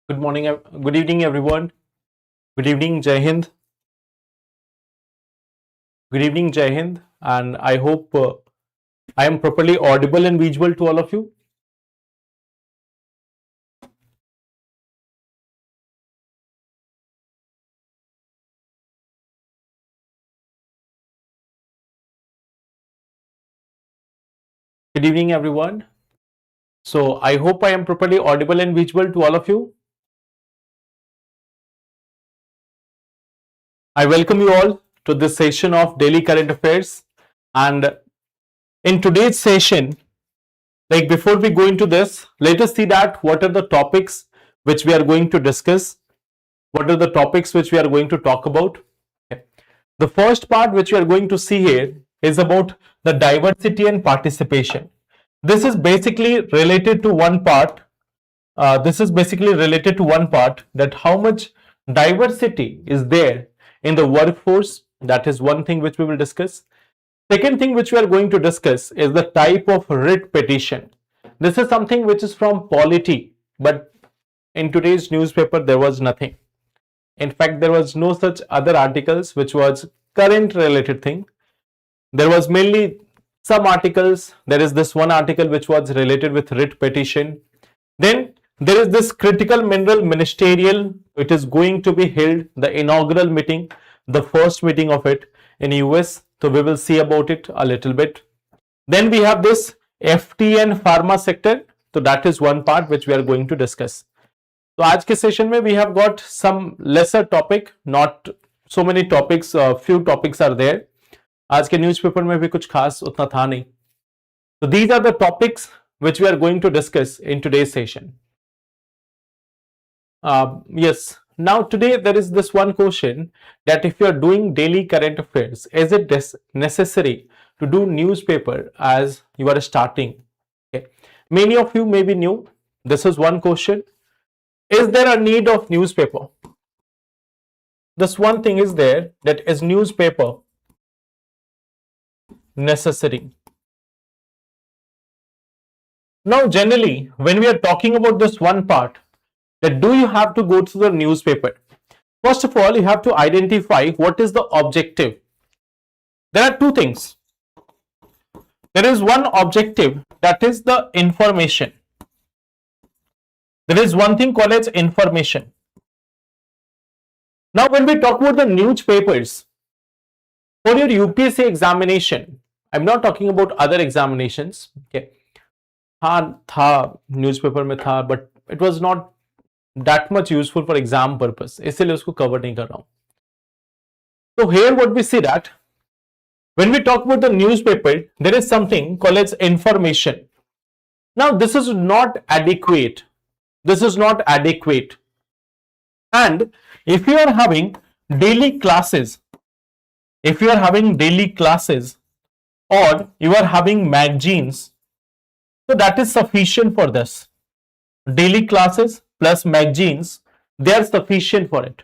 Good morning, good evening, everyone. Good evening, Jai Hind. Good evening, Jai Hind. And I hope I am properly audible and visual to all of you. Good evening, everyone. So I hope I am properly audible and visual to all of you. I welcome you all to this session of Daily Current Affairs. And in today's session, like before we go into this, let us see that what are the topics which we are going to discuss. What are the topics which we are going to talk about? Okay. The first part which we are going to see here is about the diversity and participation. This is basically related to one part. That how much diversity is there in the workforce. That is one thing which we will discuss. Second thing which we are going to discuss is the type of writ petition. This is something which is from polity, but in today's newspaper there was nothing. In fact, there was no such other articles which was current related thing. There was mainly some articles. There is this one article which was related with writ petition. Then there is this critical mineral ministerial. It is going to be held, the inaugural meeting, the first meeting of it in US. So we will see about it a little bit. Then we have this FTA Pharma Sector. So that is one part which we are going to discuss. तो आज के session में we have got some lesser topic, not so many topics, few topics are there. आज के newspaper में भी कुछ खास उतना था नहीं. So these are the topics which we are going to discuss in today's session. Yes, now today there is this one question that if you are doing daily current affairs, is it necessary to do newspaper as you are starting? Okay. Many of you may be new. This is one question. Is there a need of newspaper? This one thing is there, that is newspaper necessary? Now generally when we are talking about this one part, that do you have to go to the newspaper? First of all, you have to identify what is the objective. There are two things. There is one objective, that is the information. There is one thing called as information. Now when we talk about the newspapers, for your UPSC examination, I'm not talking about other examinations. Okay. हाँ था, newspaper में था, but it was not that much useful for exam purpose. इसलिए उसको cover नहीं कर रहा हूँ. So here what we see that when we talk about the newspaper, there is something called as information. Now this is not adequate. This is not adequate. And if you are having daily classes, or you are having magazines, so that is sufficient for this. Daily classes plus magazines, they are sufficient for it.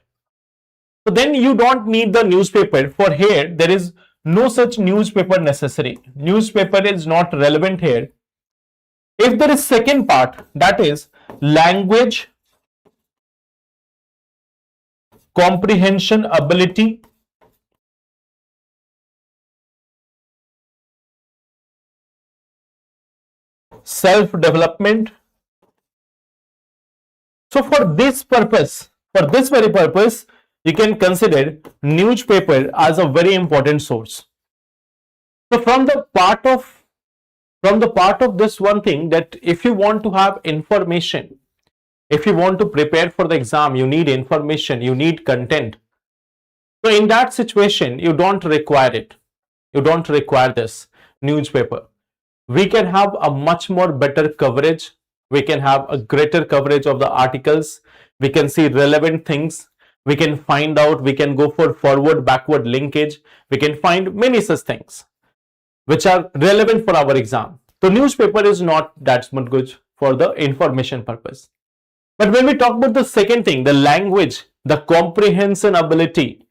So then you don't need the newspaper. For here, there is no such newspaper necessary. Newspaper is not relevant here. If there is second part, that is language comprehension ability, self-development. So for this purpose, for this very purpose, you can consider newspaper as a very important source. So from the part of this one thing, that if you want to have information, if you want to prepare for the exam, you need information, you need content. So in that situation, you don't require it. You don't require this newspaper. We can have a much more better coverage. We can have a greater coverage of the articles. We can see relevant things. We can find out, we can go for forward, backward linkage. We can find many such things which are relevant for our exam. So newspaper is not that much good for the information purpose. But when we talk about the second thing, the language, the comprehension ability,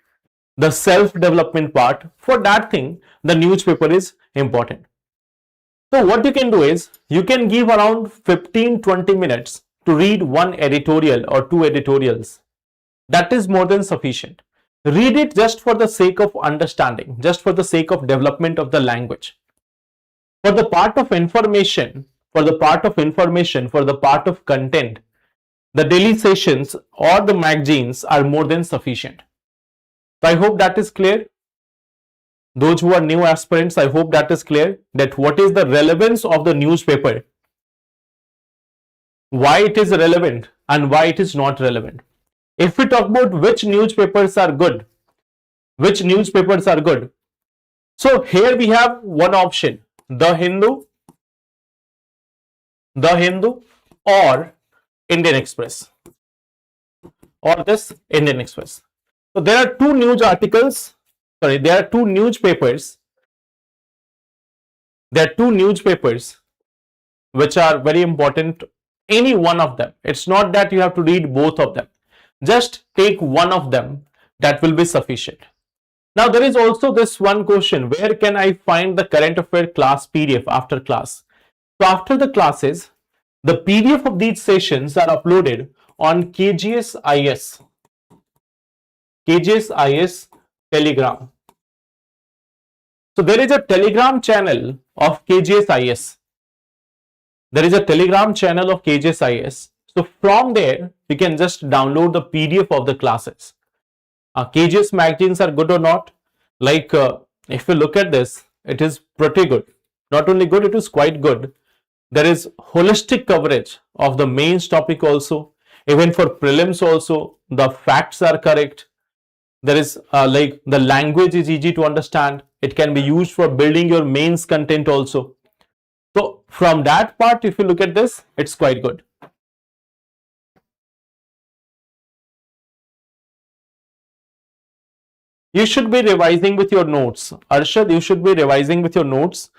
the self-development part, for that thing, the newspaper is important. So what you can do is, you can give around 15-20 minutes to read one editorial or two editorials. That is more than sufficient. Read it just for the sake of understanding, just for the sake of development of the language. For the part of information, for the part of content, the daily sessions or the magazines are more than sufficient. So I hope that is clear. Those who are new aspirants, I hope that is clear, that what is the relevance of the newspaper, why it is relevant and why it is not relevant. If we talk about which newspapers are good, so here we have one option, the Hindu or Indian Express, or this Indian Express. So there are two news articles, sorry, there are two newspapers which are very important, any one of them. It's not that you have to read both of them. Just take one of them, that will be sufficient. Now there is also this one question, where can I find the current affair class PDF after class? So after the classes, the PDF of these sessions are uploaded on KGS IS Telegram. So there is a Telegram channel of KGS IS. So from there, you can just download the PDF of the classes. KGS magazines are good or not? Like if you look at this, it is pretty good. Not only good, it is quite good. There is holistic coverage of the mains topic also. Even for prelims also, the facts are correct. There is like the language is easy to understand. It can be used for building your mains content also. So from that part, if you look at this, it's quite good. You should be revising with your notes. Arshad, you should be revising with your notes.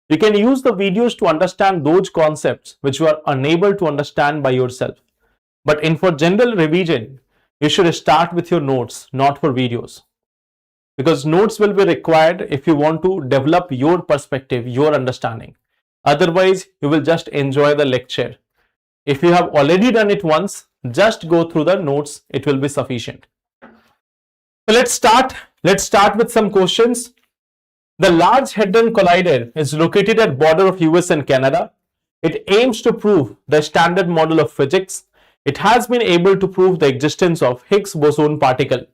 You can use the videos to understand those concepts which you are unable to understand by yourself. But for general revision, you should start with your notes, not for videos. Because notes will be required if you want to develop your perspective, your understanding. Otherwise, you will just enjoy the lecture. If you have already done it once, just go through the notes, it will be sufficient. So let's start with some questions. The Large Hadron Collider is located at border of US and Canada. It aims to prove the standard model of physics. It has been able to prove the existence of Higgs boson particle.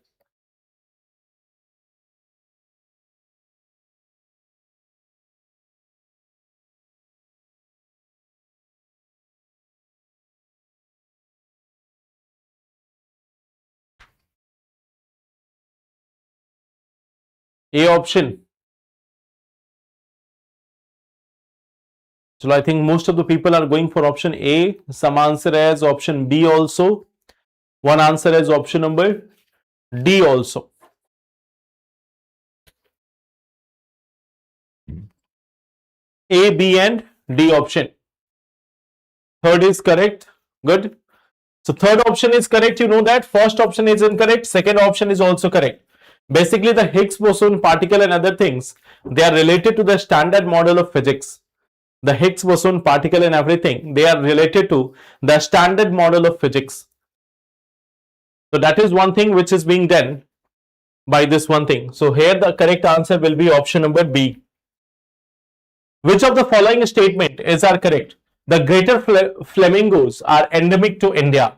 A option. So I think most of the people are going for option A. Some answer as option B also. One answer as option number D also. A, B and D option. Third is correct. Good. So third option is correct. You know that. First option is incorrect. Second option is also correct. Basically, the Higgs boson particle and other things, they are related to the standard model of physics. The Higgs boson particle and everything, they are related to the standard model of physics. So that is one thing which is being done by this one thing. So here the correct answer will be option number B. Which of the following statement is correct? The greater flamingos are endemic to India.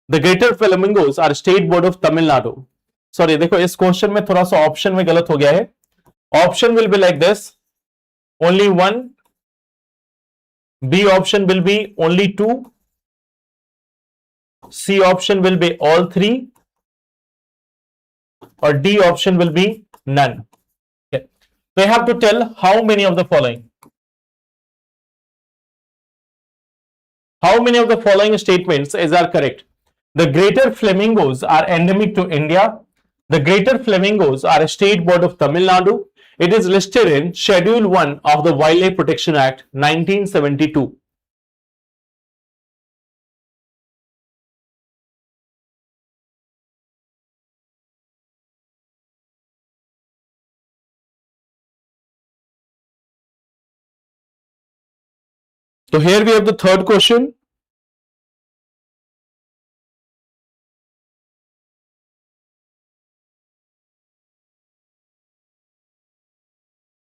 The greater flamingos are state bird of Tamil Nadu. Sorry, देखो इस question में थोड़ा सा option में गलत हो गया है. Option will be like this. Only one. B option will be only two. C option will be all three. Or D option will be none. Okay. They have to tell how many of the following. How many of the following statements are correct? The greater flamingos are endemic to India. The greater flamingos are a state bird of Tamil Nadu. It is listed in Schedule 1 of the Wildlife Protection Act 1972. So here we have the third question.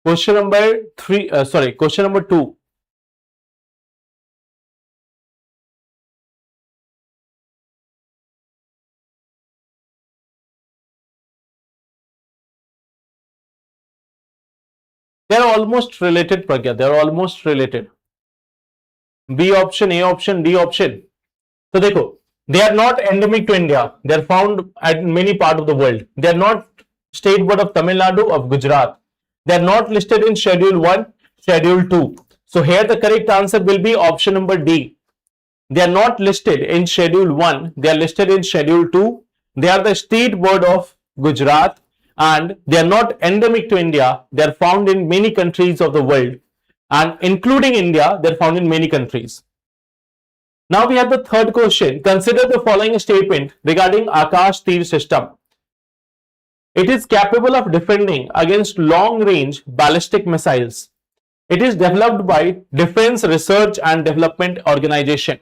Question number question number 2. They are almost related, Pragya. They are almost related. B option, A option, D option. So देखो, they are not endemic to India. They are found at many parts of the world. They are not state bird of Tamil Nadu, of Gujarat. They are not listed in Schedule 1, Schedule 2. So here the correct answer will be option number D. They are not listed in Schedule 1. They are listed in Schedule 2. They are the state bird of Gujarat and they are not endemic to India. They are found in many countries of the world and including India, they are found in many countries. Now we have the third question. Consider the following statement regarding Akash Tir system. It is capable of defending against long-range ballistic missiles. It is developed by Defense Research and Development Organization.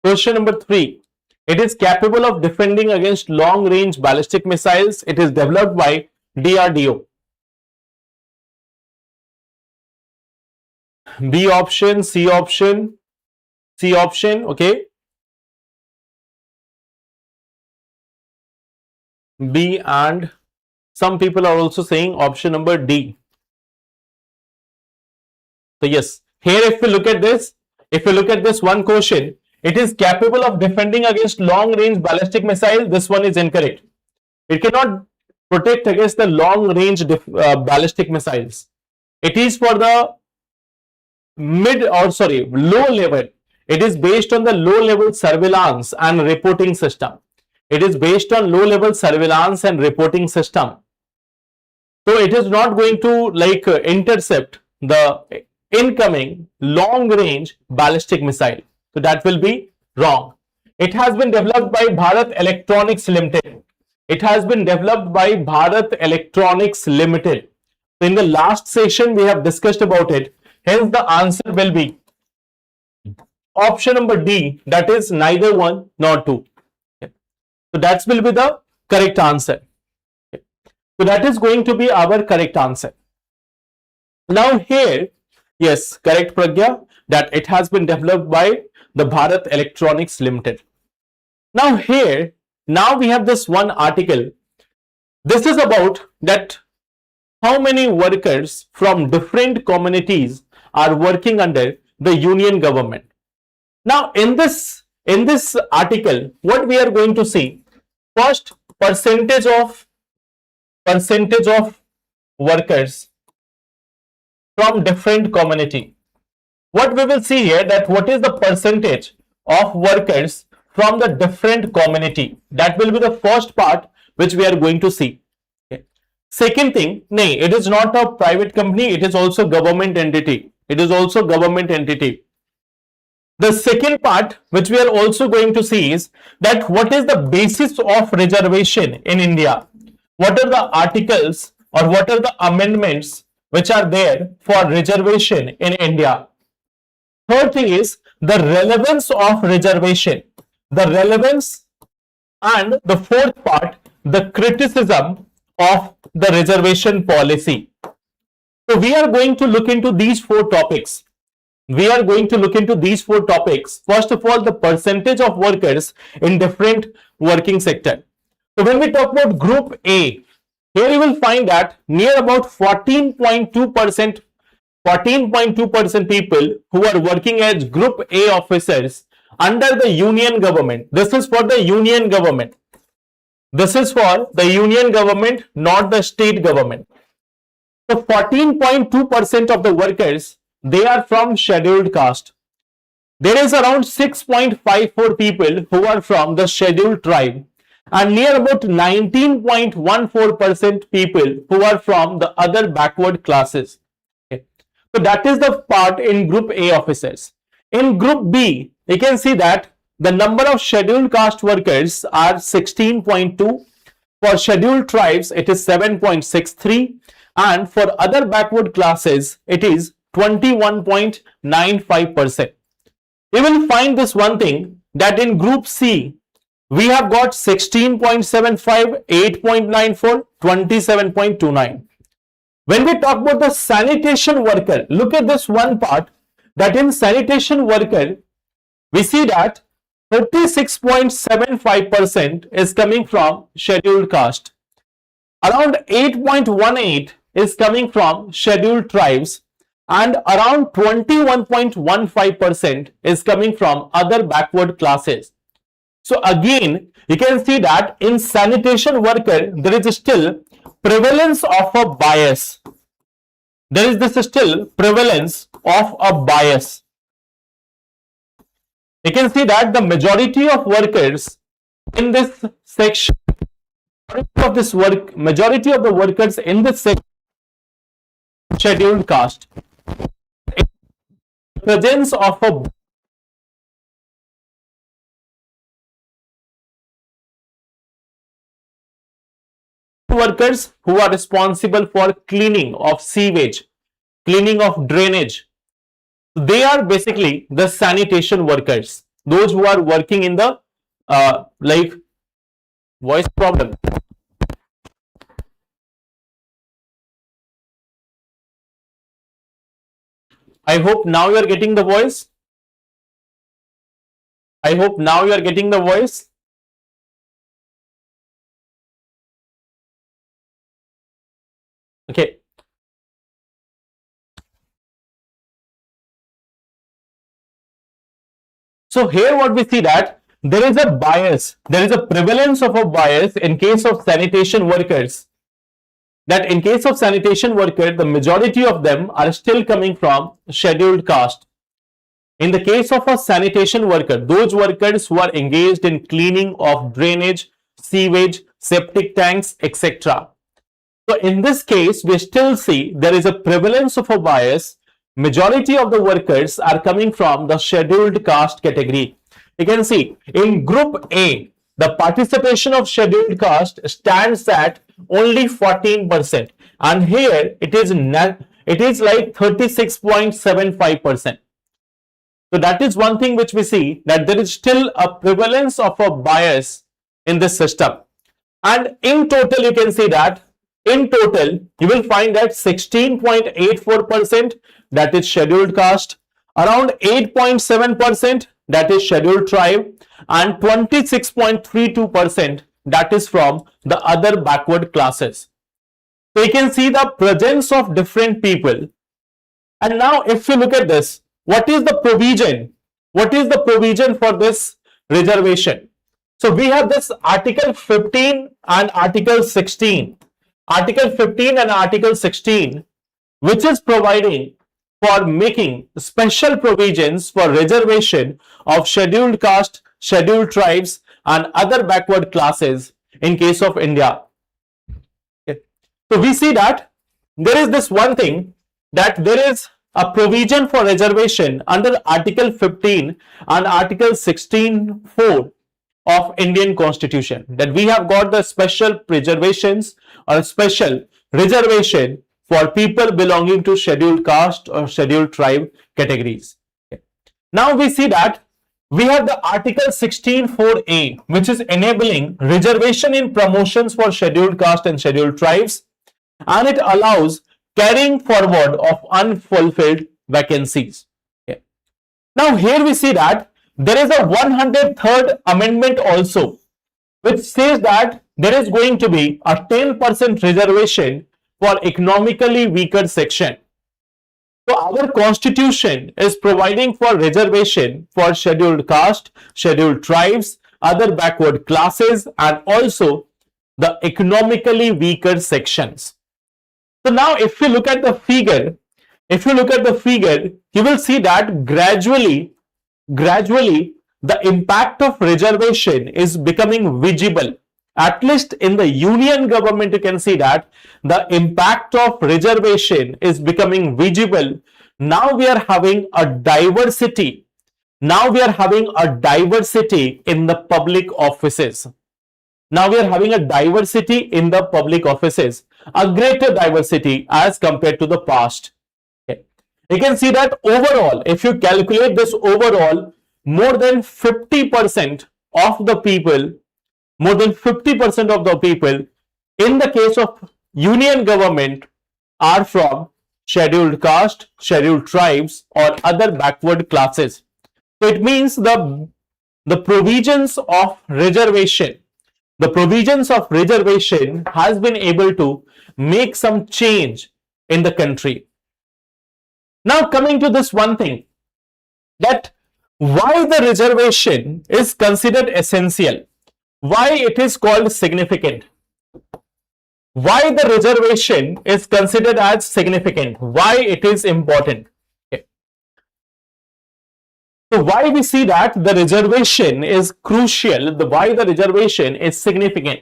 Question number 3. It is capable of defending against long-range ballistic missiles. It is developed by DRDO. B option, C option, C option, okay. B and some people are also saying option number D. So yes, here if you look at this one question, it is capable of defending against long-range ballistic missile. This one is incorrect. It cannot protect against the long-range ballistic missiles. It is for the low level. It is based on the low-level surveillance and reporting system. It is based on low-level surveillance and reporting system. So it is not going to intercept the incoming long-range ballistic missile. So that will be wrong. It has been developed by Bharat Electronics Limited. It has been developed by Bharat Electronics Limited. So in the last session we have discussed about it. Hence the answer will be option number D, that is neither 1 nor 2. Okay. So that will be the correct answer. Okay. So that is going to be our correct answer. Now here, yes, correct Pragya, that it has been developed by the Bharat Electronics Limited. Now here, now we have this one article. This is about that how many workers from different communities are working under the union government. Now in this article, what we are going to see, first percentage of workers from different community. What we will see here, that what is the percentage of workers from the different community. That will be the first part which we are going to see. Okay. Second thing, it is not a private company, it is also government entity. It is also government entity. The second part which we are also going to see is that what is the basis of reservation in India? What are the articles or what are the amendments which are there for reservation in India? Third thing is the relevance of reservation, the relevance, and the fourth part, the criticism of the reservation policy. So we are going to look into these 4 topics. We are going to look into these 4 topics. First of all, the percentage of workers in different working sector. So when we talk about Group A, here you will find that near about 14.2% people who are working as Group A officers under the union government. This is for the union government. This is for the union government, not the state government. So 14.2% of the workers, they are from scheduled caste. There is around 6.54 people who are from the scheduled tribe and near about 19.14% people who are from the other backward classes. Okay. So that is the part in Group A officers. In Group B, you can see that the number of scheduled caste workers are 16.2. For scheduled tribes, it is 7.63, and for other backward classes, it is 21.95%. You will find this one thing, that in Group C, we have got 16.75, 8.94, 27.29. When we talk about the sanitation worker, look at this one part, that in sanitation worker, we see that 36.75% is coming from scheduled caste. Around 8.18 is coming from scheduled tribes, and around 21.15% is coming from other backward classes. So again, you can see that in sanitation worker, there is still prevalence of a bias. There is this still prevalence of a bias. You can see that the majority of workers in this section, majority of the workers in this section, scheduled caste, presence of a workers who are responsible for cleaning of sewage, cleaning of drainage. They are basically the sanitation workers, those who are working in the like voice problem. I hope now you are getting the voice. I hope now you are getting the voice. Okay. So here what we see that there is a bias, there is a prevalence of a bias in case of sanitation workers, that in case of sanitation worker, the majority of them are still coming from scheduled caste. In the case of a sanitation worker, those workers who are engaged in cleaning of drainage, sewage, septic tanks, etc. So in this case, we still see there is a prevalence of a bias. Majority of the workers are coming from the scheduled caste category. You can see in Group A, the participation of scheduled caste stands at only 14%, and here it is like 36.75%. So that is one thing which we see, that there is still a prevalence of a bias in this system. And in total, you can see that in total, you will find that 16.84% that is scheduled caste, around 8.7% that is scheduled tribe, and 26.32% that is from the other backward classes. So you can see the presence of different people. And now if you look at this, what is the provision? What is the provision for this reservation? So we have this Article 15 and Article 16. Article 15 and Article 16, which is providing for making special provisions for reservation of scheduled caste, scheduled tribes, and other backward classes in case of India. Okay. So we see that there is this one thing, that there is a provision for reservation under Article 15 and Article 16(4) of Indian Constitution, that we have got the special preservations or special reservation for people belonging to scheduled caste or scheduled tribe categories. Okay. Now we see that we have the Article 16(4)(a), which is enabling reservation in promotions for scheduled caste and scheduled tribes, and it allows carrying forward of unfulfilled vacancies. Okay. Now here we see that there is a 103rd amendment also, which says that there is going to be a 10% reservation for economically weaker section. So our constitution is providing for reservation for scheduled caste, scheduled tribes, other backward classes, and also the economically weaker sections. So now if you look at the figure, you will see that gradually the impact of reservation is becoming visible. At least in the union government, you can see that the impact of reservation is becoming visible. Now we are having a diversity. now we are having a diversity in the public offices. Now we are having a diversity in the public offices, a greater diversity as compared to the past. Okay. You can see that overall, if you calculate this overall, more than 50% of the people, more than 50% of the people in the case of union government are from scheduled caste, scheduled tribes, or other backward classes. So it means the provisions of reservation, has been able to make some change in the country. Now coming to this one thing, that why the reservation is considered essential, why it is called significant, why the reservation is considered as significant, why it is important. Okay. So why we see that the reservation is crucial, why the reservation is significant.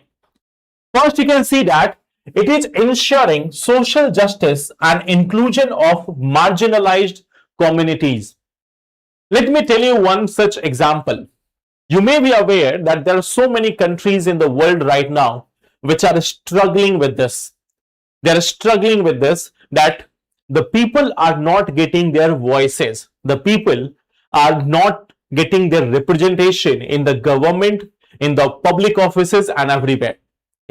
First, you can see that it is ensuring social justice and inclusion of marginalized communities. Let me tell you one such example. You may be aware that there are so many countries in the world right now which are struggling with this. They are struggling with this, that the people are not getting their voices. The people are not getting their representation in the government, in the public offices, and everywhere.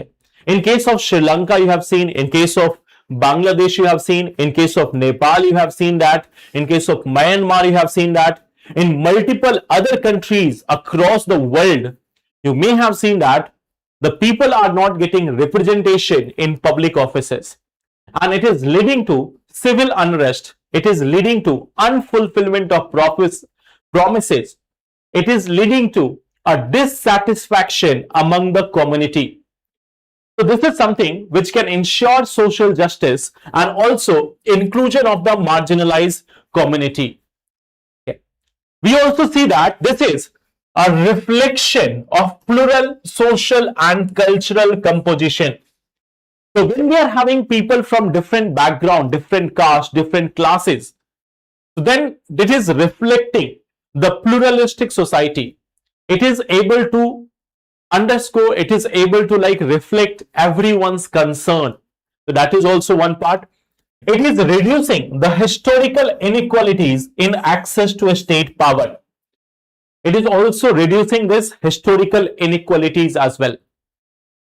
Okay. In case of Sri Lanka, you have seen. In case of Bangladesh, you have seen. In case of Nepal, you have seen that. In case of Myanmar, you have seen that. In multiple other countries across the world, you may have seen that the people are not getting representation in public offices, and it is leading to civil unrest. It is leading to unfulfillment of promises. It is leading to a dissatisfaction among the community. So this is something which can ensure social justice and also inclusion of the marginalized community. Okay. We also see that this is a reflection of plural social and cultural composition. So when we are having people from different background, different caste, different classes, then it is reflecting the pluralistic society. It is able to underscore, it is able to reflect everyone's concern. So that is also one part. It is reducing the historical inequalities in access to state power. It is also reducing this historical inequalities as well.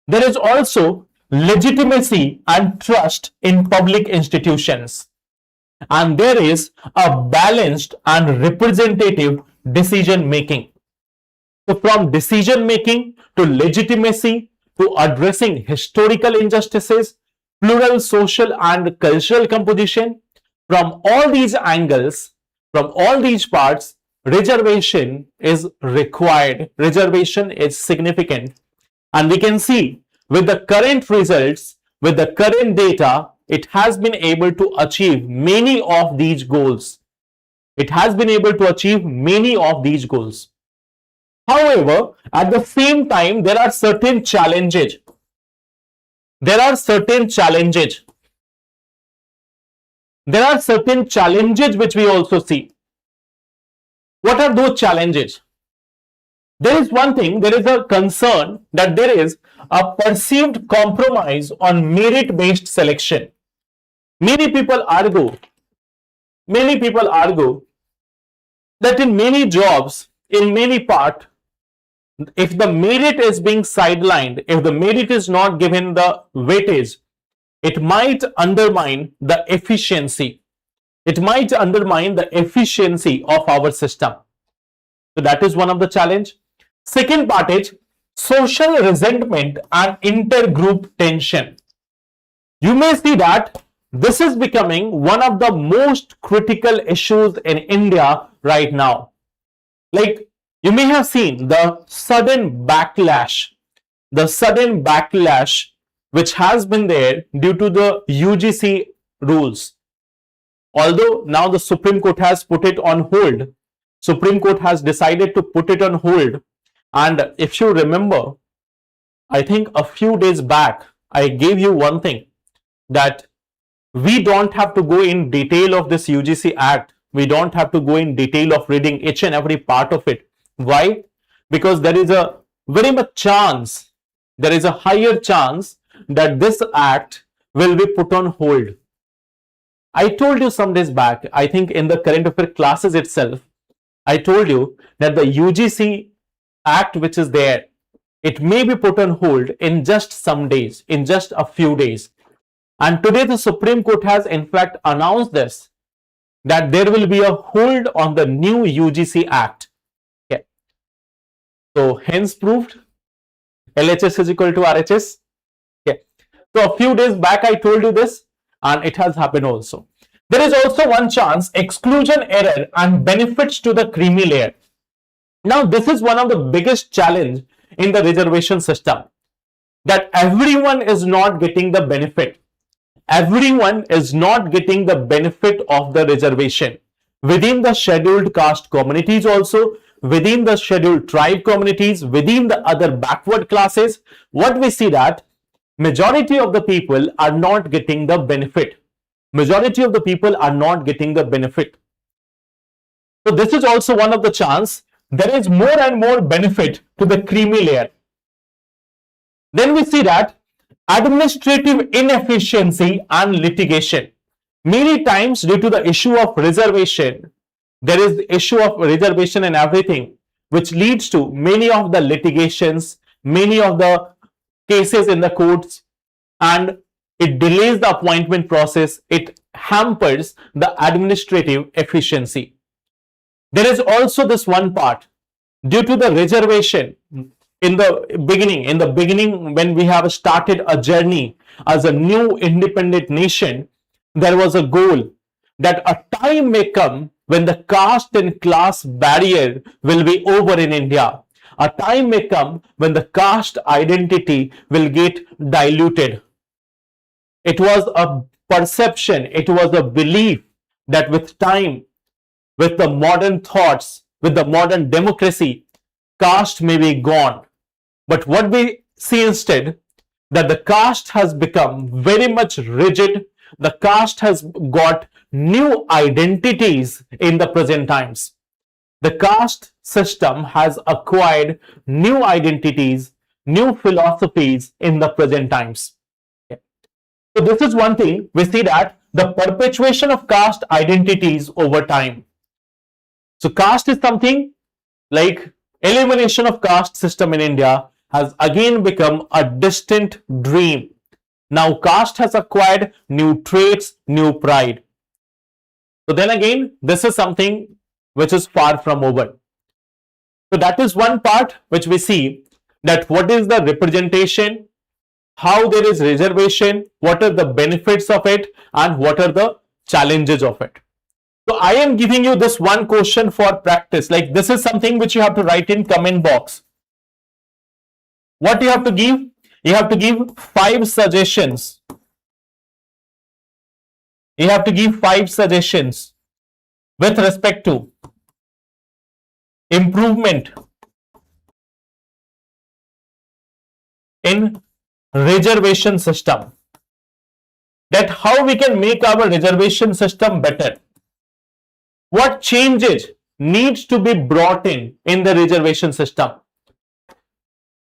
There is also legitimacy and trust in public institutions. And there is a balanced and representative decision making. So from decision making to legitimacy to addressing historical injustices, plural social and cultural composition, from all these angles, from all these parts, reservation is required. Reservation is significant. And we can see with the current results, with the current data, it has been able to achieve many of these goals. It has been able to achieve many of these goals. However, at the same time, there are certain challenges. There are certain challenges. There are certain challenges which we also see. What are those challenges? There is one thing, there is a concern that there is a perceived compromise on merit-based selection. Many people argue that in many jobs, in many parts, if the merit is being sidelined, if the merit is not given the weightage, it might undermine the efficiency. It might undermine the efficiency of our system. So that is one of the challenge. Second part is social resentment and intergroup tension. You may see that this is becoming one of the most critical issues in India right now. Like you may have seen the sudden backlash which has been there due to the UGC rules. Although now the Supreme Court has put it on hold, Supreme Court has decided to put it on hold. And if you remember, I think a few days back, I gave you one thing, that we don't have to go in detail of this UGC Act. We don't have to go in detail of reading each and every part of it. Why? Because there is a very much chance, there is a higher chance that this act will be put on hold. I told you some days back, I think in the current affair classes itself, I told you that the UGC act which is there, it may be put on hold in just some days, in just a few days. And today the Supreme Court has in fact announced this, that there will be a hold on the new UGC Act. Okay. So hence proved LHS is equal to RHS. Okay. So a few days back I told you this, and it has happened also. There is also one chance, exclusion error and benefits to the creamy layer. Now this is one of the biggest challenge in the reservation system, that everyone is not getting the benefit. Everyone is not getting the benefit of the reservation. Within the scheduled caste communities also, within the scheduled tribe communities, within the other backward classes, what we see that majority of the people are not getting the benefit. Majority of the people are not getting the benefit. So this is also one of the chance. There is more and more benefit to the creamy layer. Then we see that administrative inefficiency and litigation. Many times due to the issue of reservation, there is the issue of reservation and everything, which leads to many of the litigations, many of the cases in the courts, and it delays the appointment process. It hampers the administrative efficiency. There is also this one part, due to the reservation, in the beginning when we have started a journey as a new independent nation, there was a goal that a time may come when the caste and class barrier will be over in India. A time may come when the caste identity will get diluted. It was a perception, it was a belief that with time, with the modern thoughts, with the modern democracy, caste may be gone. But what we see instead, that the caste has become very much rigid. The caste has got new identities in the present times. The caste system has acquired new identities, new philosophies in the present times. Okay. So this is one thing we see, that the perpetuation of caste identities over time. So caste is something like elimination of caste system in India has again become a distant dream. Now caste has acquired new traits, new pride. So then again, this is something which is far from over. So that is one part which we see, that what is the representation, how there is reservation, what are the benefits of it, and what are the challenges of it. So I am giving you this one question for practice. Like this is something which you have to write in comment box. What you have to give? You have to give 5 suggestions. You have to give 5 suggestions with respect to improvement in reservation system. That how we can make our reservation system better. What changes needs to be brought in the reservation system.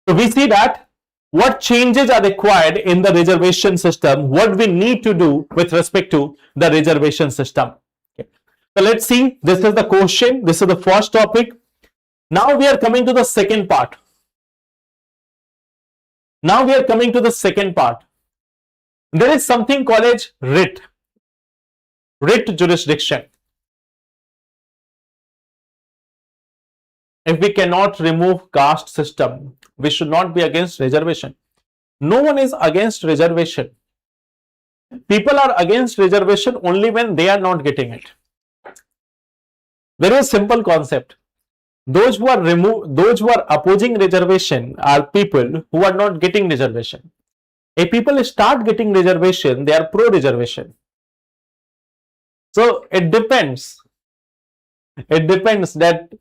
So we see that what changes are required in the reservation system, what we need to do with respect to the reservation system. Okay. So let's see, this is the question, this is the first topic. Now we are coming to the second part. Now we are coming to the second part. There is something called as writ jurisdiction. If we cannot remove caste system, we should not be against reservation. No one is against reservation. People are against reservation only when they are not getting it. Very simple concept. Those who are opposing reservation are people who are not getting reservation. If people start getting reservation, they are pro-reservation. So it depends. It depends that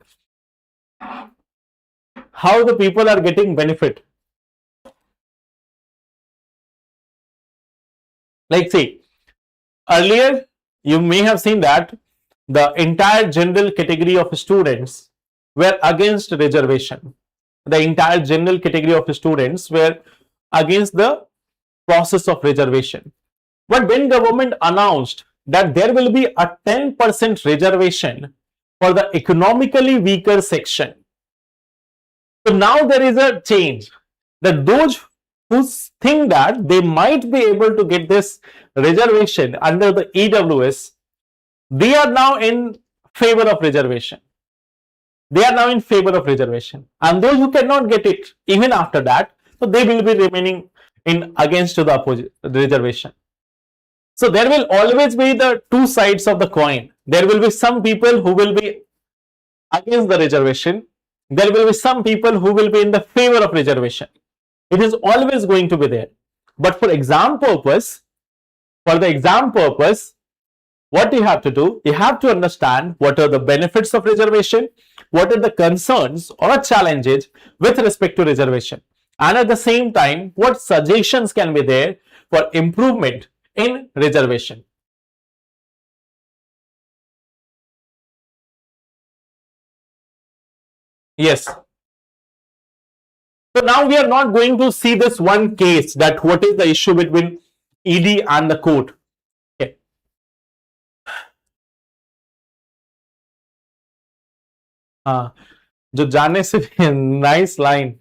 how the people are getting benefit. Like see, earlier you may have seen that the entire general category of students were against reservation. The entire general category of students were against the process of reservation. But when government announced that there will be a 10% reservation for the economically weaker section, so now there is a change that those who think that they might be able to get this reservation under the EWS, they are now in favor of reservation. They are now in favor of reservation. And those who cannot get it even after that, so they will be remaining in against the opposite reservation. So there will always be the two sides of the coin. There will be some people who will be against the reservation. There will be some people who will be in the favor of reservation. It is always going to be there. But for the exam purpose, what you have to do, you have to understand what are the benefits of reservation, what are the concerns or challenges with respect to reservation, and at the same time, what suggestions can be there for improvement in reservation. Yes. So now we are not going to see this one case that what is the issue between ED and the court. Okay. जो जाने से nice line.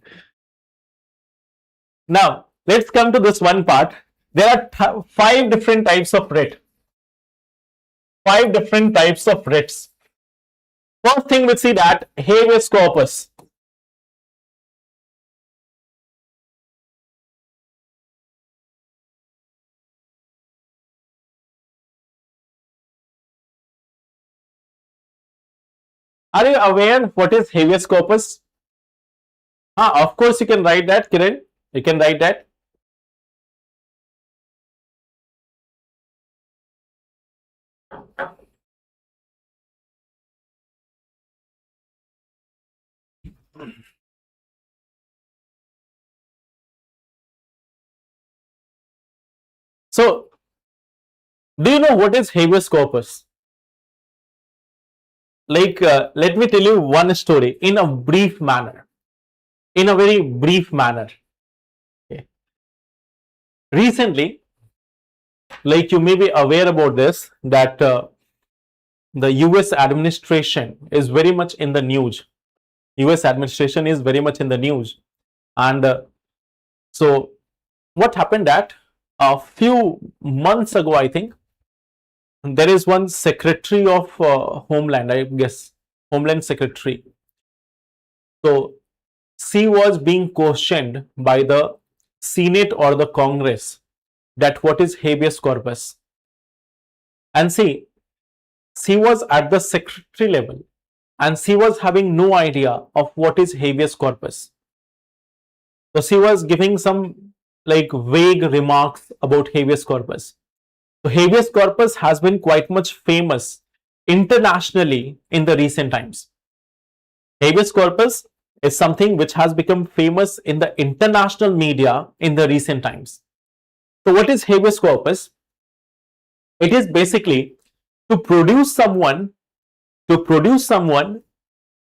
Now let's come to this one part. There are 5 different types of writ. 5 different types of writs. First thing we see that habeas corpus. Are you aware what is habeas corpus? Of course you can write that, Kiran. You can write that. So, do you know what is habeas corpus? Like, let me tell you one story in a brief manner. In a very brief manner. Okay. Recently, like you may be aware about this, that the US administration is very much in the news. US administration is very much in the news. And so, what happened that a few months ago, I think, there is one Secretary of Homeland, I guess, Homeland Secretary. So, she was being questioned by the Senate or the Congress that what is habeas corpus. And see, she was at the secretary level and she was having no idea of what is habeas corpus. So, she was giving some like vague remarks about habeas corpus. So, habeas corpus has been quite much famous internationally in the recent times. Habeas corpus is something which has become famous in the international media in the recent times. So, what is habeas corpus? It is basically to produce someone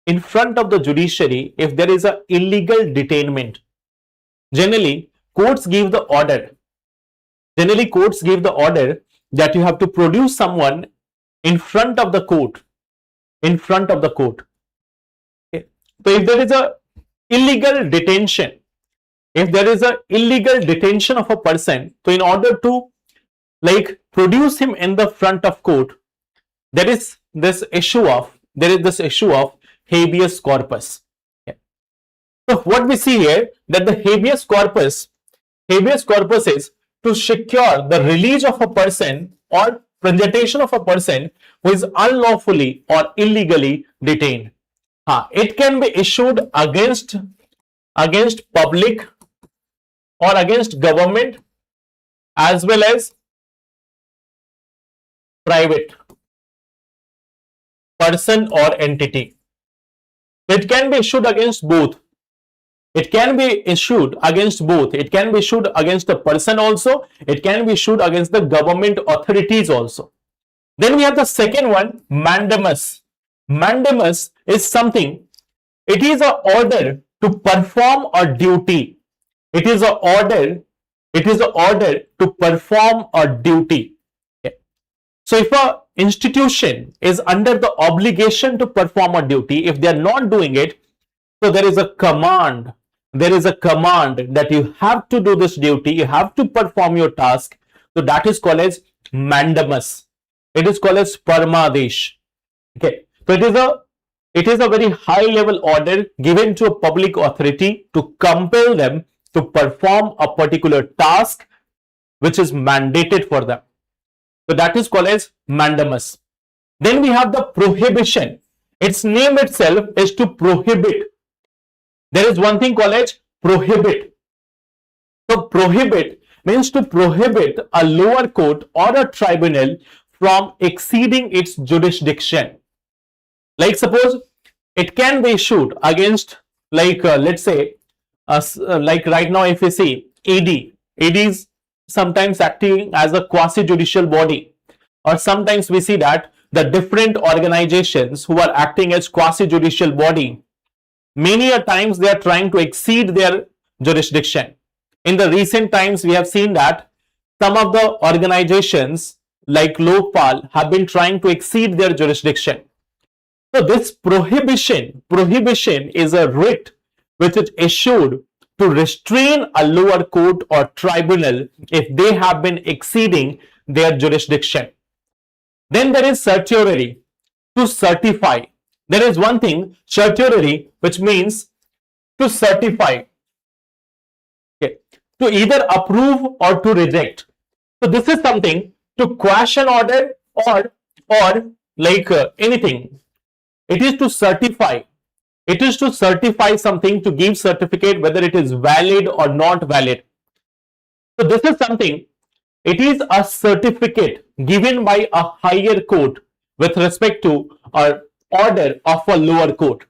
in front of the judiciary if there is an illegal detainment. Generally, courts give the order. That you have to produce someone in front of the court. Okay. So if there is a illegal detention, of a person, so in order to like produce him in the front of court, there is this issue of habeas corpus. Okay. So what we see here, that the habeas corpus is to secure the release of a person or presentation of a person who is unlawfully or illegally detained. It can be issued against public or against government as well as private person or entity. It can be issued against both. It can be issued against both. It can be issued against the person also. It can be issued against the government authorities also. Then we have the second one, mandamus. Mandamus is something, it is an order to perform a duty. It is an order, to perform a duty. Okay. So if a institution is under the obligation to perform a duty, if they are not doing it, so there is a command. There is a command that you have to do this duty, you have to perform your task. So that is called as mandamus. It is called as parmadesh. Okay. So it is a very high level order given to a public authority to compel them to perform a particular task which is mandated for them. So that is called as mandamus. Then we have the prohibition. Its name itself is to prohibit. There is one thing called as prohibit. So prohibit means to prohibit a lower court or a tribunal from exceeding its jurisdiction. Like suppose it can be issued against, like let's say, like right now if we see ED is sometimes acting as a quasi-judicial body, or sometimes we see that the different organizations who are acting as quasi-judicial body, many a times they are trying to exceed their jurisdiction. In the recent times, we have seen that some of the organizations like Lokpal have been trying to exceed their jurisdiction. So this prohibition is a writ which is issued to restrain a lower court or tribunal if they have been exceeding their jurisdiction. Then there is certiorari, to certify. There is one thing, certiorari, which means to certify, okay, to either approve or to reject. So this is something to quash an order or like anything. It is to certify. It is to certify something, to give certificate whether it is valid or not valid. So this is something, it is a certificate given by a higher court with respect to an order of a lower court.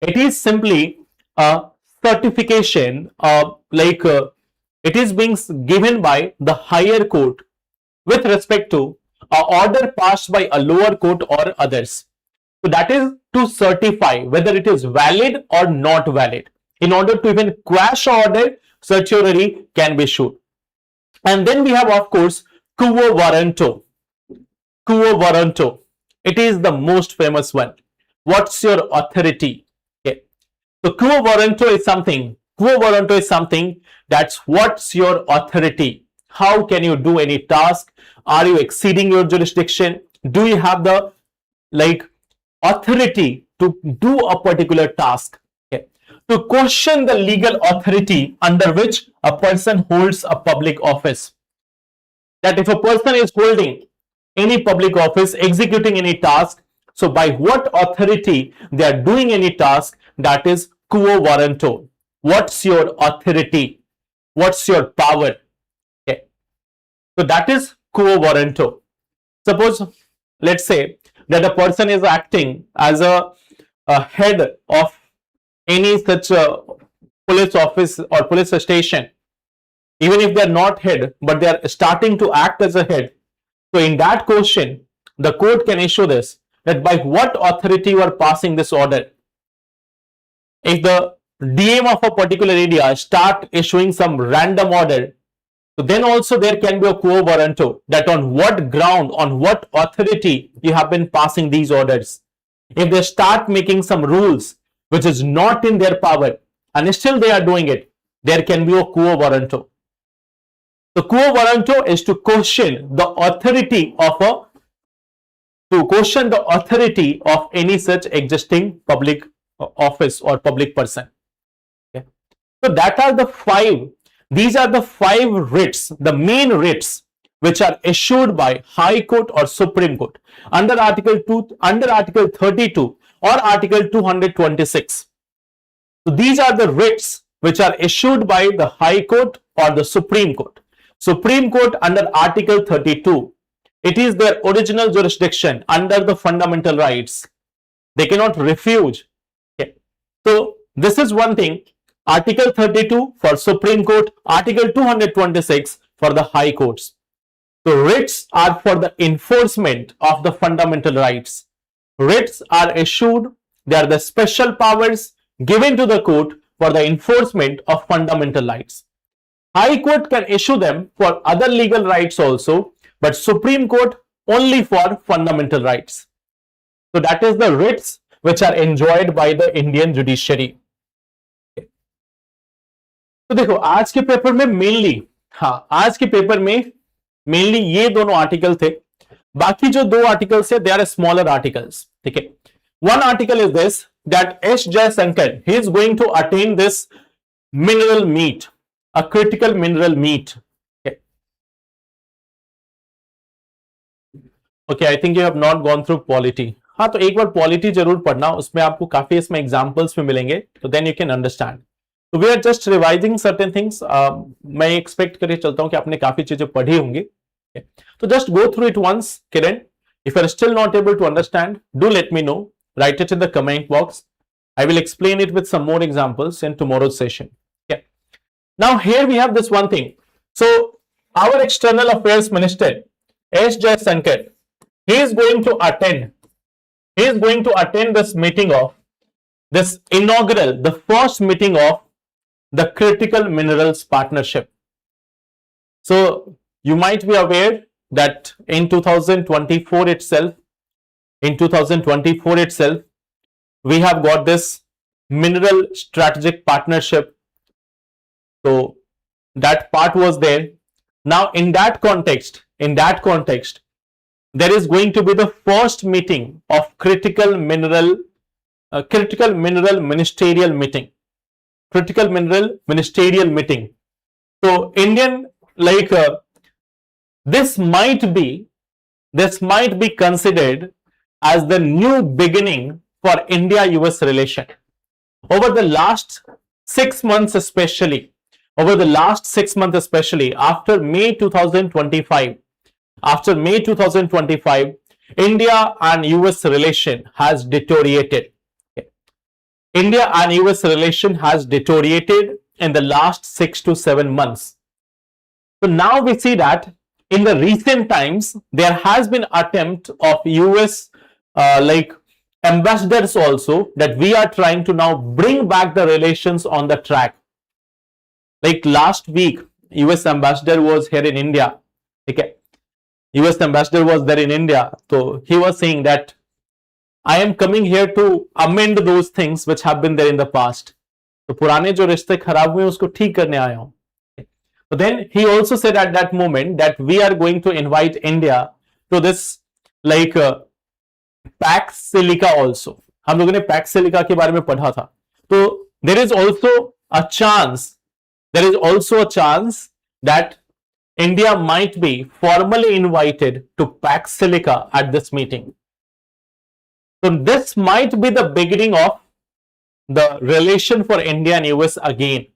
It is simply a certification, it is being given by the higher court with respect to an order passed by a lower court or others. So that is to certify whether it is valid or not valid. In order to even quash order, certiorari can be issued. And then we have, of course, quo warranto. Quo warranto. It is the most famous one. What's your authority? Okay. So quo warranto is something. Quo warranto is something that's what's your authority. How can you do any task? Are you exceeding your jurisdiction? Do you have the authority to do a particular task? Okay. To question the legal authority under which a person holds a public office. That if a person is holding any public office, executing any task, so by what authority they are doing any task, that is quo warranto. What's your authority? What's your power? Okay. So that is quo warranto. Suppose, let's say that a person is acting as a head of any such police office or police station. Even if they are not head, but they are starting to act as a head. So in that question, the court can issue this, that by what authority you are passing this order. If the DM of a particular area start issuing some random order, so then also there can be a quo warranto, that on what ground, on what authority you have been passing these orders. If they start making some rules which is not in their power and still they are doing it, there can be a quo warranto. The quo warranto is to question the authority of any such existing public office or public person. Okay. So that are the five. These are the five writs, the main writs which are issued by High Court or Supreme Court under Article 32 or Article 226. So these are the writs which are issued by the High Court or the Supreme Court. Supreme Court under Article 32, it is their original jurisdiction under the fundamental rights. They cannot refuse. Okay. So this is one thing. Article 32 for Supreme Court, Article 226 for the High Courts. So writs are for the enforcement of the fundamental rights. Writs are issued, they are the special powers given to the court for the enforcement of fundamental rights. High Court can issue them for other legal rights also, but Supreme Court only for fundamental rights. So that is the writs which are enjoyed by the Indian judiciary. तो देखो आज के paper में mainly, हाँ आज के paper में mainly ये दोनों आर्टिकल थे, बाकी जो दो आर्टिकल्स है दे आर स्मॉलर आर्टिकल्स, ठीक है. One article is this that S Jaishankar he is going to attend this mineral meet, a critical mineral meet. Okay, I think you have not gone through polity. हाँ तो एक बार polity जरूर पढ़ना, उसमें आपको काफी इसमें एग्जांपल्स भी मिलेंगे, तो देन यू कैन अंडरस्टैंड. तो we are just revising certain things. मैं एक्सपेक्ट करके चलता हूं कि आपने काफी चीजें पढ़ी होंगी. So just go through it once, Kiran. If you are still not able to understand, do let me know. Write it in the comment box. I will explain it with some more examples in tomorrow's session. Okay. Now here we have this one thing. So our External Affairs Minister, S. Jayashankar, he is going to attend this meeting of this inaugural, the first meeting of the Critical Minerals Partnership. So you might be aware that in 2024 itself, we have got this mineral strategic partnership. So that part was there. Now in that context, there is going to be the first meeting of critical mineral ministerial meeting. So Indian, like this might be considered as the new beginning for India-US relation. Over the last 6 months especially, after May 2025, India and US relation has deteriorated. India and US relation has deteriorated in the last 6 to 7 months. So now we see that in the recent times, there has been attempt of US like ambassadors also, that we are trying to now bring back the relations on the track. Like last week, US ambassador was here in India. Okay. US ambassador was there in India. So he was saying that I am coming here to amend those things which have been there in the past. तो पुराने जो रिश्ते खराब हुए उसको ठीक करने आया हूं. But then he also said at that moment that we are going to invite India to this like Pax Silica also. हम लोगों ने Pax Silica के बारे में पढ़ा था. तो there is also a chance that India might be formally invited to Pax Silica at this meeting. So this might be the beginning of the relation for India and US again.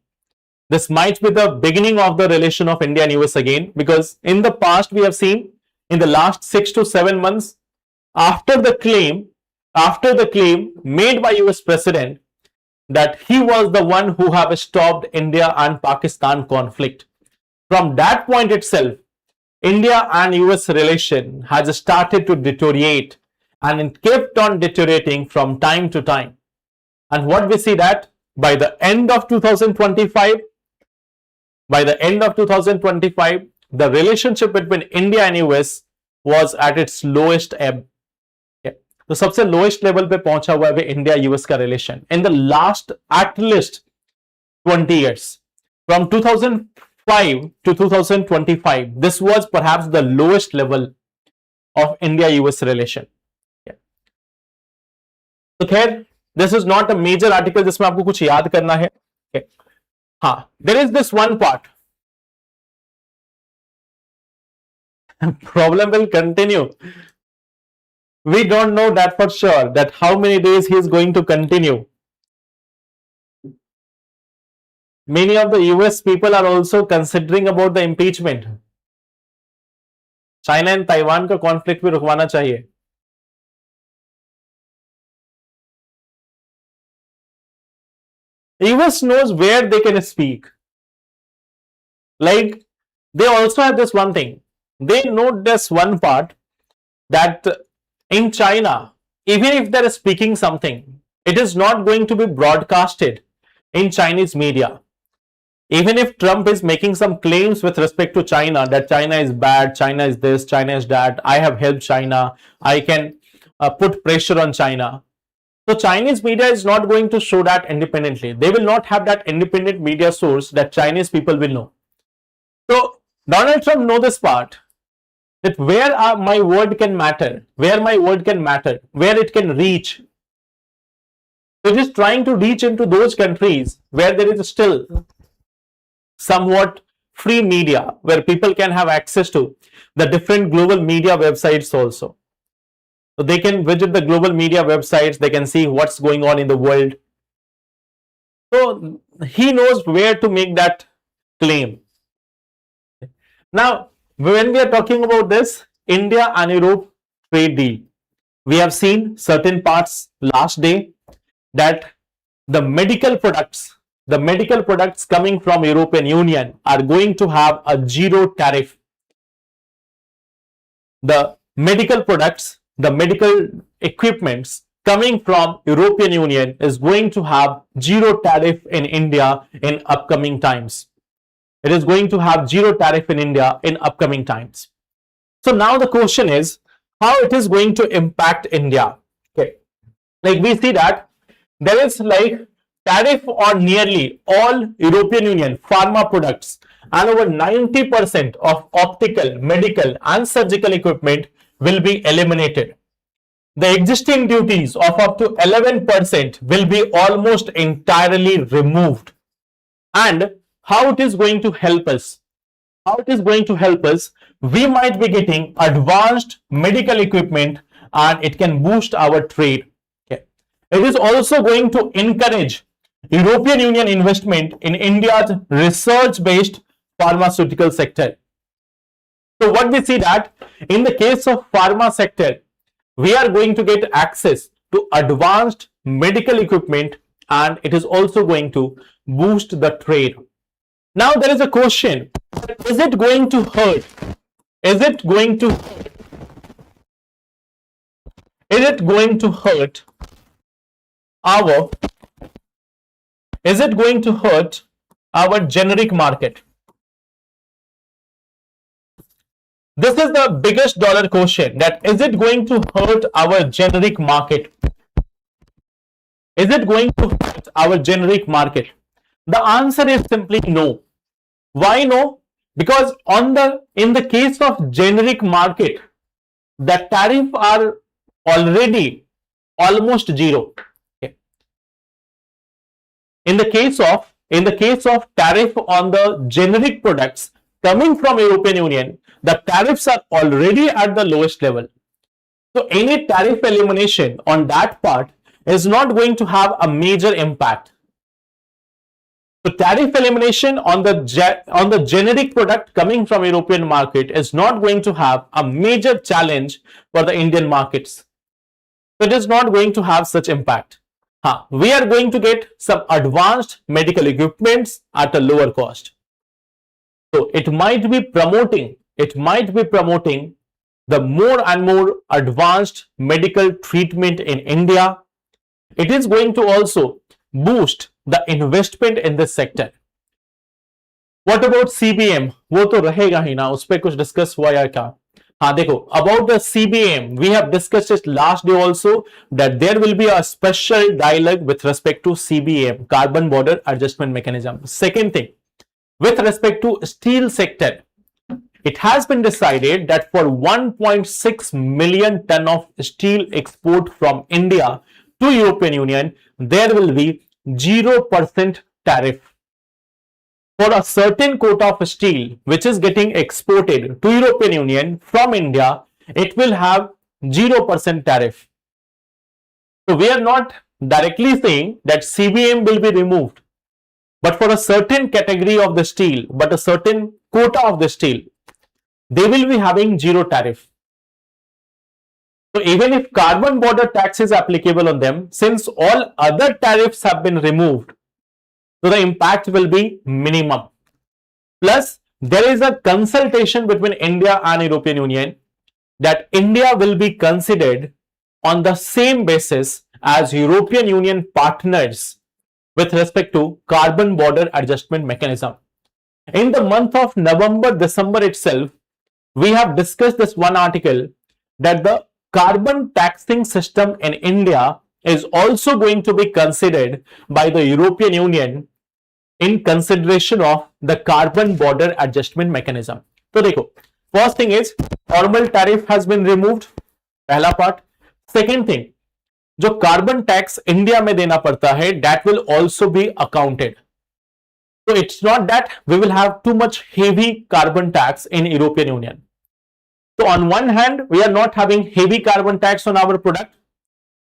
This might be the beginning of the relation of India and US again, because in the past we have seen in the last 6 to 7 months after the claim made by US President that he was the one who have stopped India and Pakistan conflict. From that point itself, India and US relation has started to deteriorate, and it kept on deteriorating from time to time. And what we see that by the end of 2025, the relationship between India and US was at its lowest ebb. तो सबसे lowest level पे पहुंचा हुआ है India US का relation in the last at least 20 years. From 2005 to 2025, this was perhaps the lowest level of India-US relation. तो खैर, this is not a major article जिसमें आपको कुछ याद करना है. हाँ, there is this one part. Problem will continue. We don't know that for sure, that how many days he is going to continue. Many of the US people are also considering about the impeachment. China and Taiwan का conflict भी रुकवाना चाहिए. US knows where they can speak. Like, they also have this one thing. they note this one part, that in China, even if they're speaking something, it is not going to be broadcasted in Chinese media. Even if Trump is making some claims with respect to China, that China is bad, China is this, China is that, I have helped China, I can put pressure on China. So Chinese media is not going to show that independently. They will not have that independent media source that Chinese people will know. So Donald Trump knows this part, that where my word can matter, where my word can matter, where it can reach. So it is trying to reach into those countries where there is still somewhat free media, where people can have access to the different global media websites also. So they can visit the global media websites, they can see what's going on in the world. So he knows where to make that claim. Now, when we are talking about this India and Europe trade deal, we have seen certain parts last day, that the medical products coming from European Union are going to have a zero tariff. The medical products, the medical equipments coming from European Union is going to have zero tariff in India in upcoming times. It is going to have zero tariff in India in upcoming times. So now the question is, how it is going to impact India? Okay, like we see that there is like tariff on nearly all European Union pharma products, and over 90% of optical, medical and surgical equipment will be eliminated. The existing duties of up to 11% will be almost entirely removed. And how it is going to help us? How it is going to help us? We might be getting advanced medical equipment, and it can boost our trade. Okay. It is also going to encourage European Union investment in India's research-based pharmaceutical sector. So what we see that in the case of pharma sector, we are going to get access to advanced medical equipment, and it is also going to boost the trade. Now there is a question, is it going to hurt? Is it going to hurt? Is it going to hurt our, is it going to hurt our generic market? This is the biggest dollar question, that is it going to hurt our generic market? Is it going to hurt our generic market? The answer is simply no. Why no? Because in the case of generic market, the tariff are already almost zero. Okay. In the case of tariff on the generic products coming from European Union, the tariffs are already at the lowest level. So any tariff elimination on that part is not going to have a major impact. So tariff elimination on the generic product coming from European market is not going to have a major challenge for the Indian markets. So it is not going to have such impact. We are going to get some advanced medical equipments at a lower cost. So it might be promoting the more and more advanced medical treatment in India. It is going to also boost the investment in this sector. What about CBM? वो तो रहेगा ही ना, उस पे कुछ discuss हुआ या क्या? हाँ देखो, about the CBM, we have discussed it last day also, that there will be a special dialogue with respect to CBM, Carbon Border Adjustment Mechanism. Second thing, with respect to steel sector, it has been decided that for 1.6 million ton of steel export from India to European Union, there will be 0% tariff. For a certain quota of steel which is getting exported to European Union from India, it will have 0% tariff. So we are not directly saying that CBM will be removed, but for a certain category of the steel, but a certain quota of the steel, they will be having zero tariff. So even if carbon border tax is applicable on them, since all other tariffs have been removed, so the impact will be minimum. Plus, there is a consultation between India and European Union that India will be considered on the same basis as European Union partners with respect to carbon border adjustment mechanism. In the month of November, December itself, we have discussed this one article that the carbon taxing system in India is also going to be considered by the European Union in consideration of the carbon border adjustment mechanism. तो देखो, first thing is normal tariff has been removed, पहला part. Second thing, जो carbon tax India में देना पड़ता है, that will also be accounted. So it's not that we will have too much heavy carbon tax in European Union. So on one hand, we are not having heavy carbon tax on our product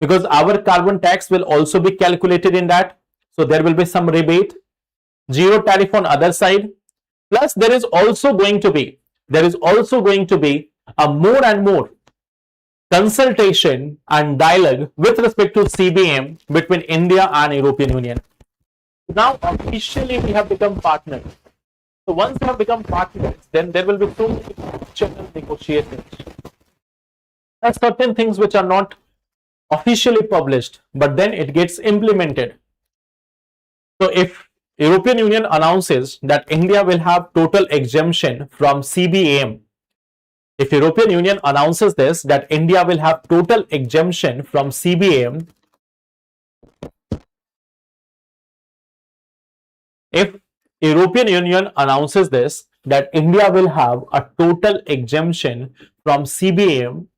because our carbon tax will also be calculated in that. So there will be some rebate, zero tariff on other side. Plus there is also going to be a more and more consultation and dialogue with respect to CBM between India and European Union. Now officially we have become partners. So once we have become partners, then there will be so many general negotiations. There are certain things which are not officially published, but then it gets implemented. So if European Union announces that India will have total exemption from CBAM, if European Union announces this, that India will have total exemption from CBAM, if European Union announces this, that India will have a total exemption from CBAM,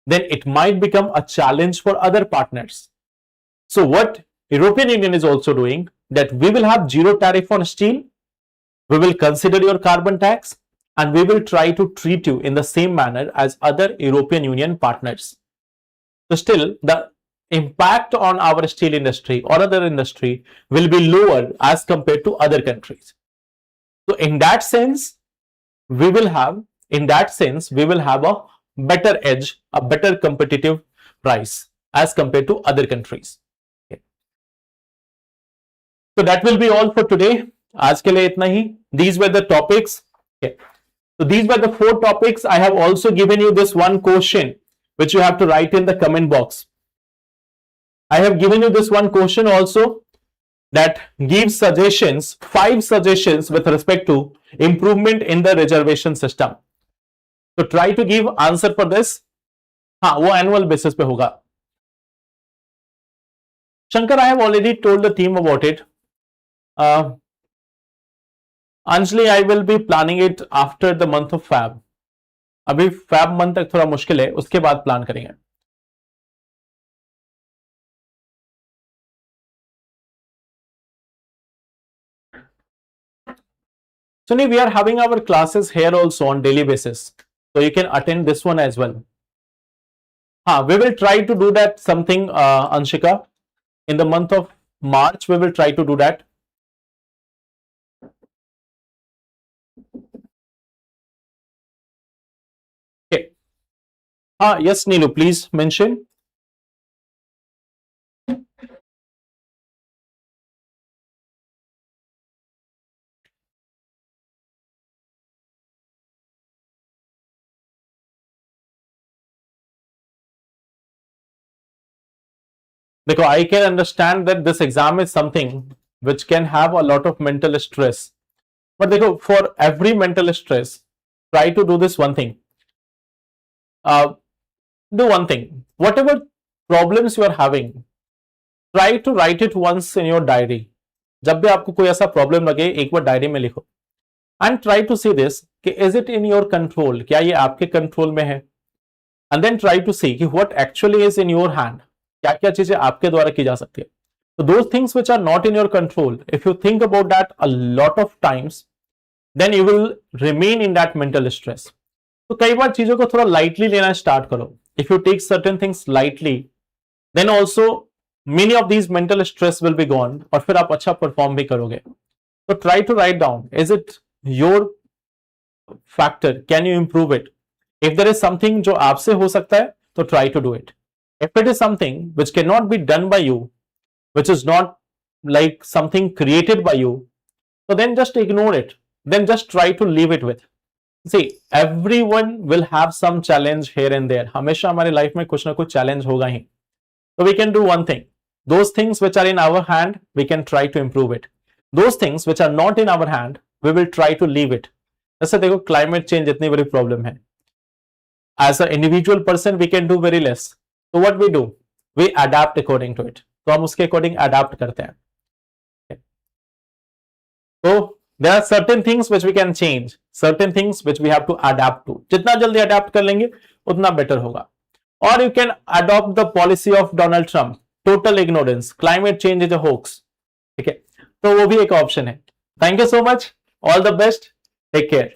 then it might become a challenge for other partners. So what European Union is also doing, that we will have zero tariff on steel, we will consider your carbon tax, and we will try to treat you in the same manner as other European Union partners. So still, the impact on our steel industry or other industry will be lower as compared to other countries. So in that sense, we will have a better edge, a better competitive price as compared to other countries. Okay. So that will be all for today. आज के लिए इतना ही. These were the topics. Okay. So these were the 4 topics. I have also given you this one question which you have to write in the comment box. I have given you this one question also that gives suggestions, 5 suggestions with respect to improvement in the reservation system. So try to give answer for this. हाँ, वो annual basis पे होगा. Shankar, I have already told the team about it. Anjali, I will be planning it after the month of Feb. अभी Feb month तक थोड़ा मुश्किल है, उसके बाद प्लान करेंगे. Sunny, we are having our classes here also on daily basis, so you can attend this one as well. We will try to do that something, Anshika, in the month of March. We will try to do that. Okay. Yes, Neelu, please mention. Because I can understand that this exam is something which can have a lot of mental stress. But for every mental stress, try to do this one thing. Do one thing. Whatever problems you are having, try to write it once in your diary. जब भी आपको कोई ऐसा problem लगे, एक बार diary में लिखो. And try to see this, कि is it in your control? क्या ये आपके कंट्रोल में है? And then try to see कि what actually is in your hand. क्या क्या चीजें आपके द्वारा की जा सकती है. So those things which are not in your control, if you think about that a lot of times, then you will remain in that mental stress. तो कई बार चीजों को थोड़ा lightly लेना स्टार्ट करो. If you take certain things lightly, then also many of these mental stress will be gone, और फिर आप अच्छा परफॉर्म भी करोगे. So try to write down, is it your factor? Can you improve it? If there is something जो आपसे हो सकता है, तो try to do it. If it is something which cannot be done by you, which is not like something created by you, so then just ignore it. then just try to leave it with. See, everyone will have some challenge here and there. हमेशा हमारी life में कुछ ना कुछ challenge होगा ही. So we can do one thing. Those things which are in our hand, we can try to improve it. Those things which are not in our hand, we will try to leave it. जैसे देखो climate change इतनी बड़ी problem है. As an individual person, we can do very less. So what we do? We adapt according to it. तो हम उसके according adapt करते हैं. So there are certain things which we can change, certain things which we have to adapt to. जितना जल्दी adapt कर लेंगे उतना बेटर होगा. Or you can adopt the policy of Donald Trump, total ignorance, climate change is a hoax. ठीक है, तो वो भी एक ऑप्शन है. Thank you so much. All the best. Take care.